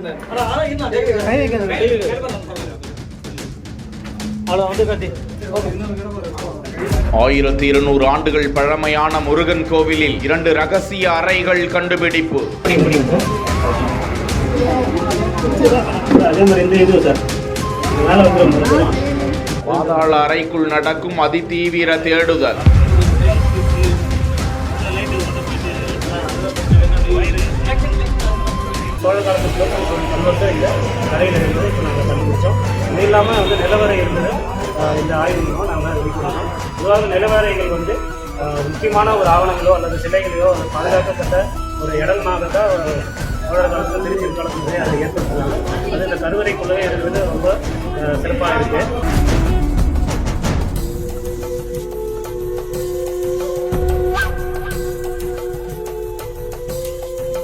,1200 ஆண்டுகள் பழமையான முருகன் கோவிலில் 2 ரகசிய அறைகள் கண்டுபிடிப்பு. பாதாள அறைக்குள் நடக்கும் அதிதீவிர தேடுதல். சோழ காலத்துக்கு இந்த கரையில் இருந்தது இப்போ நாங்கள் கண்டுபிடிச்சோம். இது இல்லாமல் நிலவரை இருந்தது. இந்த ஆய்வு மூலமாக நாங்கள் வெளிக்கொடுத்தோம். பொதுவாக நிலவரைகள் முக்கியமான ஒரு ஆவணங்களோ அல்லது சிலைகளையோ பாதுகாக்கப்பட்ட ஒரு இடமாக தான் சோழர் காலத்தில் திருச்சி காலத்துலேயே அதை ஏற்படுத்துகிறாங்க. அது இந்த கருவறைக்குள்ளே இருக்கிறது ரொம்ப சிறப்பாக இருக்குது.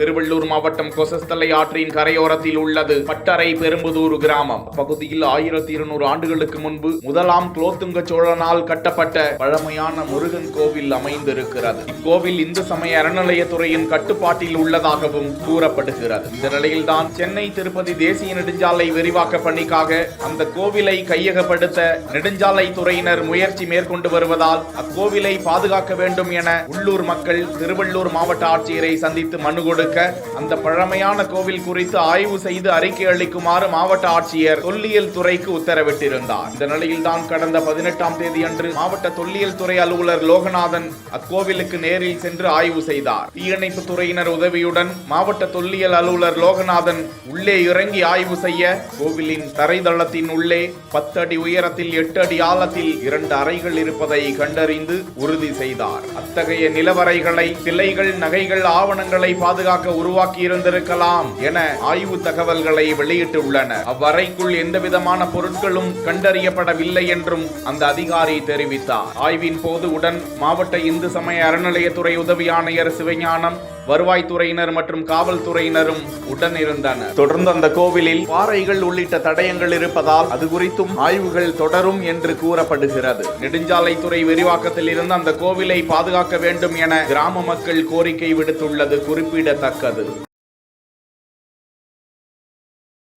திருவள்ளூர் மாவட்டம் கொசஸ்தலை ஆற்றின் கரையோரத்தில் உள்ளது பட்டறை பெரும்புதூர் கிராமம். பகுதியில் 1200 ஆண்டுகளுக்கு முன்பு முதலாம் குலோத்துங்க சோழனால் கட்டப்பட்ட பழமையான முருகன் கோவில் அமைந்திருக்கிறது. இக்கோவில் இந்து சமய அறநிலையத்துறையின் கட்டுப்பாட்டில் உள்ளதாகவும் கூறப்படுகிறது. இந்த நிலையில்தான் சென்னை திருப்பதி தேசிய நெடுஞ்சாலை விரிவாக்க பணிக்காக அந்த கோவிலை கையகப்படுத்த நெடுஞ்சாலை துறையினர் முயற்சி மேற்கொண்டு வருவதால் அக்கோவிலை பாதுகாக்க வேண்டும் என உள்ளூர் மக்கள் திருவள்ளூர் மாவட்ட ஆட்சியரை சந்தித்து மனு கொடுக்க அந்த பழமையான கோவில் குறித்து ஆய்வு செய்து அறிக்கை அளிக்குமாறு மாவட்ட ஆட்சியர் தொல்லியல் துறைக்கு உத்தரவிட்டிருந்தார். இந்த நிலையில் தான் கடந்த 18ஆம் தேதி அன்று மாவட்ட தொல்லியல் துறை அலுவலர் லோகநாதன் அக்கோவிலுக்கு நேரில் சென்று ஆய்வு செய்தார். தீயணைப்பு துறையினர் உதவியுடன் மாவட்ட தொல்லியல் அலுவலர் லோகநாதன் உள்ளே இறங்கி ஆய்வு செய்ய கோவிலின் தரைதளத்தின் உள்ளே 10 அடி உயரத்தில் 8 அடி ஆழத்தில் 2 அறைகள் இருப்பதை கண்டறிந்து உறுதி செய்தார். அத்தகைய நிலவறைகளை சிலைகள், நகைகள், ஆவணங்களை பாதுகாக்க உருவாக்கி இருந்திருக்கலாம் என ஆய்வு தகவல்களை வெளியிட்டுள்ளன. அவ்வறைக்குள் எந்தவிதமான பொருட்களும் கண்டறியப்படவில்லை என்றும் அந்த அதிகாரி தெரிவித்தார். ஆய்வின் போது உடன் மாவட்ட இந்து சமய அறநிலையத்துறை உதவி ஆணையர் சிவஞானம், வருவாய்த்துறையினர் மற்றும் காவல்துறையினரும் உடன் இருந்தனர். தொடர்ந்து அந்த கோவிலில் பாறைகள் உள்ளிட்ட தடயங்கள் இருப்பதால் அது குறித்தும் ஆய்வுகள் தொடரும் என்று கூறப்படுகிறது. நெடுஞ்சாலைத்துறை விரிவாக்கத்தில் இருந்து அந்த கோவிலை பாதுகாக்க வேண்டும் என கிராம மக்கள் கோரிக்கை விடுத்துள்ளது குறிப்பிடத்தக்கது.